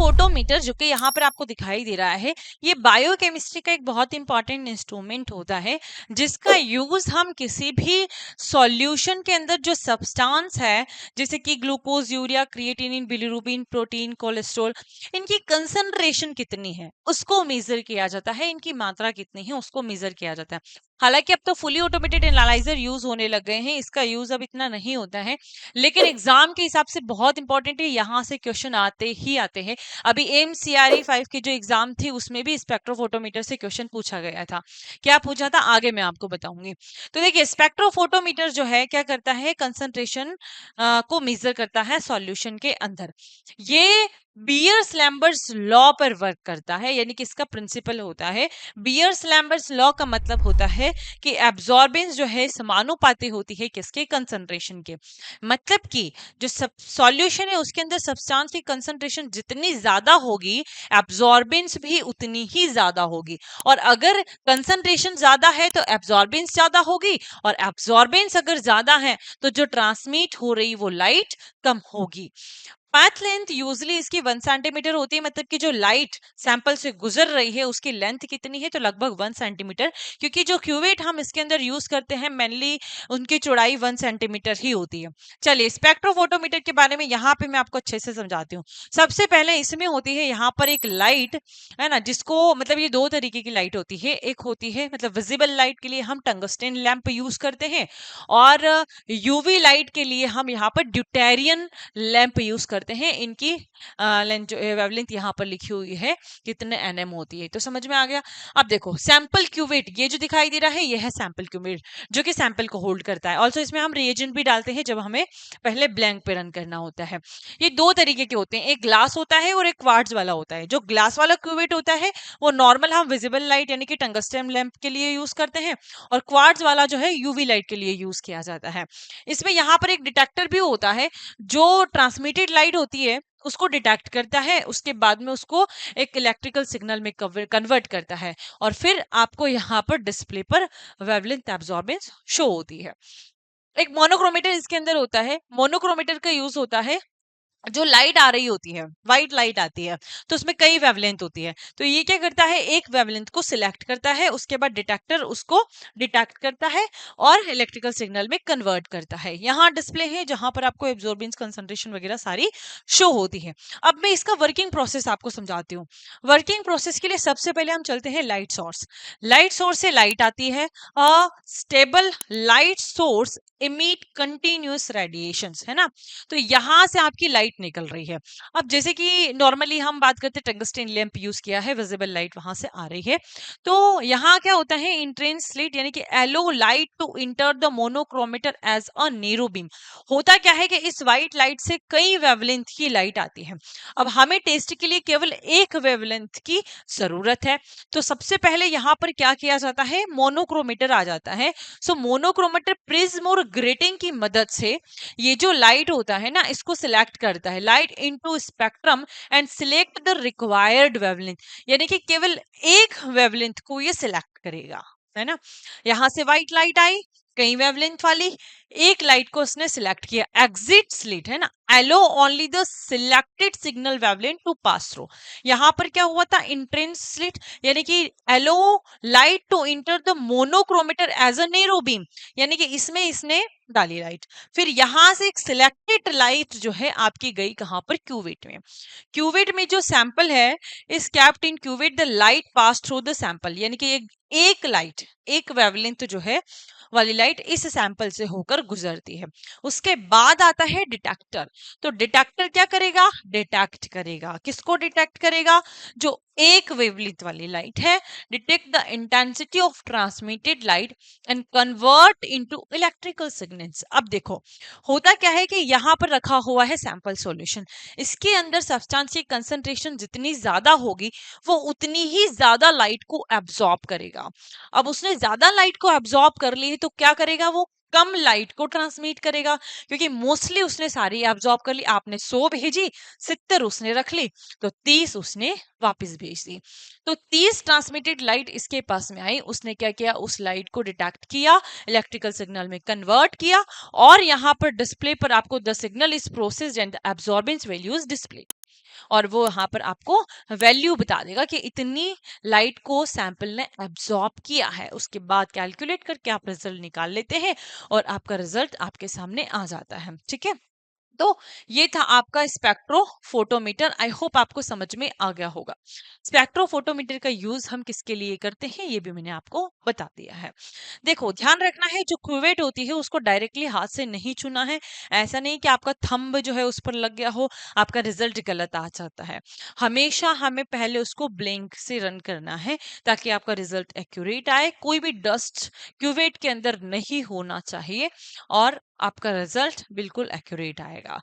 Spectrophotometer जो कि यहाँ पर आपको दिखाई दे रहा है, ये बायोकेमिस्ट्री का एक बहुत इंपॉर्टेंट इंस्ट्रूमेंट होता है जिसका यूज हम किसी भी सॉल्यूशन के अंदर जो सब्सटेंस है, जैसे कि glucose, urea, creatinine, bilirubin, protein, cholesterol, इनकी कंसंट्रेशन कितनी है उसको मेजर किया जाता है, इनकी मात्रा कितनी है उसको मेजर किया जाता है। हालांकि अब तो फुली ऑटोमेटेड एनालाइजर यूज होने लग गए हैं, इसका यूज अब इतना नहीं होता है, लेकिन एग्जाम के हिसाब से बहुत इंपॉर्टेंट है, यहाँ से क्वेश्चन आते ही आते हैं। अभी एमसीआरई 5 की जो एग्जाम थी उसमें भी स्पेक्ट्रोफोटोमीटर से क्वेश्चन पूछा गया था। क्या पूछा था आगे मैं आपको बताऊंगी। तो देखिए स्पेक्ट्रोफोटोमीटर जो है क्या करता है, कंसंट्रेशन को मेजर करता है सॉल्यूशन के अंदर। ये बियर्स लैम्बर्ट्स लॉ पर वर्क करता है, यानी कि इसका प्रिंसिपल होता है बियर्स लैम्बर्ट्स लॉ का मतलब होता है कि एब्जॉर्बेंस जो है समानुपाती होती है किसके, कंसंट्रेशन के। मतलब कि जो सॉल्यूशन है उसके अंदर सब्सटेंस की कंसंट्रेशन जितनी ज्यादा होगी, एब्जॉर्बेंस भी उतनी ही ज्यादा होगी। और अगर कंसंट्रेशन ज्यादा है तो एब्जॉर्बेंस ज्यादा होगी, और एब्जॉर्बेंस अगर ज्यादा है तो जो ट्रांसमिट हो रही वो लाइट कम होगी। पाथ लेंथ यूजली इसकी 1 सेंटीमीटर होती है, मतलब कि जो लाइट सैंपल से गुजर रही है उसकी लेंथ कितनी है, तो लगभग 1 सेंटीमीटर, क्योंकि जो क्यूवेट हम इसके अंदर यूज करते हैं मेनली उनकी चौड़ाई 1 सेंटीमीटर ही होती है। चलिए स्पेक्ट्रोफोटोमीटर के बारे में यहाँ पे मैं आपको अच्छे से समझाती हूँ। सबसे पहले इसमें होती है यहाँ पर एक लाइट, है ना, जिसको मतलब ये दो तरीके की लाइट होती है। एक होती है मतलब विजिबल लाइट के लिए हम टंगस्टन लैंप यूज करते हैं, और यूवी लाइट के लिए हम यहाँ पर ड्यूटेरियन लैंप यूज करते हैं। इनकी वेवलेंथ यहाँ पर लिखी हुई है कितने एनएम होती है, तो समझ में आ गया। अब देखो सैंपल क्यूवेट, ये जो दिखाई दे रहा है ये है सैंपल क्यूवेट जो कि सैंपल को होल्ड करता है। ऑल्सो इसमें हम रिएजेंट भी डालते हैं जब हमें पहले ब्लैंक पे रन करना होता है। ये दो तरीके के होते हैं, एक ग्लास होता है और एक क्वार्ट्ज वाला होता है। जो ग्लास वाला क्यूवेट होता है वो नॉर्मल हम विजिबल लाइट यानी कि टंगस्टन लैंप के लिए यूज करते हैं, और क्वार्ट्ज वाला जो है यूवी लाइट के लिए यूज किया जाता है। इसमें यहाँ पर एक डिटेक्टर भी होता है जो ट्रांसमिटेड लाइट होती है उसको डिटेक्ट करता है, उसके बाद में उसको एक इलेक्ट्रिकल सिग्नल में कन्वर्ट करता है, और फिर आपको यहाँ पर डिस्प्ले पर वेवलेंथ एब्जॉर्बेंस शो होती है। एक मोनोक्रोमीटर इसके अंदर होता है। मोनोक्रोमीटर का यूज होता है जो लाइट आ रही होती है, व्हाइट लाइट आती है, तो उसमें कई वेवलेंथ होती है। तो ये क्या करता है, एक वेवलेंथ को सिलेक्ट करता है, उसके बाद डिटेक्टर उसको डिटेक्ट करता है और इलेक्ट्रिकल सिग्नल में कन्वर्ट करता है। यहाँ डिस्प्ले है जहां पर आपको एब्जॉर्बेंस कंसंट्रेशन वगैरह सारी शो होती है। अब मैं इसका वर्किंग प्रोसेस आपको समझाती हूँ। वर्किंग प्रोसेस के लिए सबसे पहले हम चलते हैं लाइट सोर्स। लाइट सोर्स से लाइट आती है। A stable light source emit continuous radiations, है ना। तो यहां से आपकी लाइट निकल रही है। अब जैसे कि नॉर्मली हम बात करते हैं टंगस्टन लैंप यूज किया है, विजिबल लाइट वहां से आ रही है। तो यहाँ क्या होता है, इंट्रेंस स्लिट यानी कि allow light to enter the monochromator as a narrow beam. होता क्या है कि इस व्हाइट लाइट से कई वेवलेंथ की लाइट आती है। अब हमें टेस्ट के लिए केवल एक वेवलेंथ की जरूरत है, तो सबसे पहले यहाँ पर क्या किया जाता है, मोनोक्रोमीटर आ जाता है। सो मोनोक्रोमीटर प्रिज्म और ग्रेटिंग की मदद से ये जो लाइट होता है ना इसको सिलेक्ट करता है, light into spectrum and select the required wavelength, यानी कि केवल एक वेवलेंथ को ये सिलेक्ट करेगा, है ना। यहां से व्हाइट लाइट आई कई वेवलेंथ वाली, एक लाइट को उसने सिलेक्ट किया, एग्जिट स्लिट, है ना, allow only the selected signal wavelength to pass through. यहां पर क्या हुआ था, इंट्रेंस स्लिट यानी कि allow light to enter the monochromator as a narrow beam, यानी कि इसमें इसने डाली लाइट। फिर यहां से एक सिलेक्टेड लाइट जो है आपकी गई कहां पर, क्यूवेट में। क्यूवेट में जो सैंपल है इस kept in cuvette the light pass through the sample, यानी कि एक लाइट, एक वेवलेंथ जो है वाली लाइट इस सैंपल से होकर गुजरती है। उसके बाद आता है डिटेक्टर। तो डिटेक्टर क्या करेगा, डिटेक्ट करेगा, किसको डिटेक्ट करेगा, जो एक वेवलेंथ वाली लाइट है, detect the intensity of transmitted light and convert into electrical signals. अब देखो होता क्या है कि यहाँ पर रखा हुआ है सैंपल सॉल्यूशन, इसके अंदर सब्सटेंस की कंसंट्रेशन जितनी ज्यादा होगी वो उतनी ही ज्यादा लाइट को एब्जॉर्ब करेगा। अब उसने ज्यादा लाइट को एब्जॉर्ब कर ली तो क्या करेगा, वो कम लाइट को ट्रांसमिट करेगा, क्योंकि मोस्टली उसने सारी एब्जॉर्ब कर ली। आपने 100 भेजी, 70 उसने रख ली, तो 30 उसने वापस भेज दी। तो 30 ट्रांसमिटेड लाइट इसके पास में आई, उसने क्या किया, उस लाइट को डिटेक्ट किया, इलेक्ट्रिकल सिग्नल में कन्वर्ट किया, और यहाँ पर डिस्प्ले पर आपको the signal is processed and the absorbance value is display. और वो यहाँ पर आपको वैल्यू बता देगा कि इतनी लाइट को सैंपल ने एब्जॉर्ब किया है। उसके बाद कैलकुलेट करके आप रिजल्ट निकाल लेते हैं और आपका रिजल्ट आपके सामने आ जाता है। ठीक है, तो ये था आपका स्पेक्ट्रोफोटोमीटर। आई होप आपको समझ में आ गया होगा। स्पेक्ट्रोफोटोमीटर का यूज हम किसके लिए करते हैं ये भी मैंने आपको बता दिया है। देखो, ध्यान रखना है, जो क्यूवेट होती है उसको डायरेक्टली हाथ से नहीं छूना है। ऐसा नहीं कि आपका थंब जो है उस पर लग गया हो, आपका रिजल्ट गलत आ जाता है। हमेशा हमें पहले उसको ब्लिंक से रन करना है ताकि आपका रिजल्ट एक्यूरेट आए। कोई भी डस्ट क्यूवेट के अंदर नहीं होना चाहिए और आपका रिजल्ट बिल्कुल एक्यूरेट आएगा।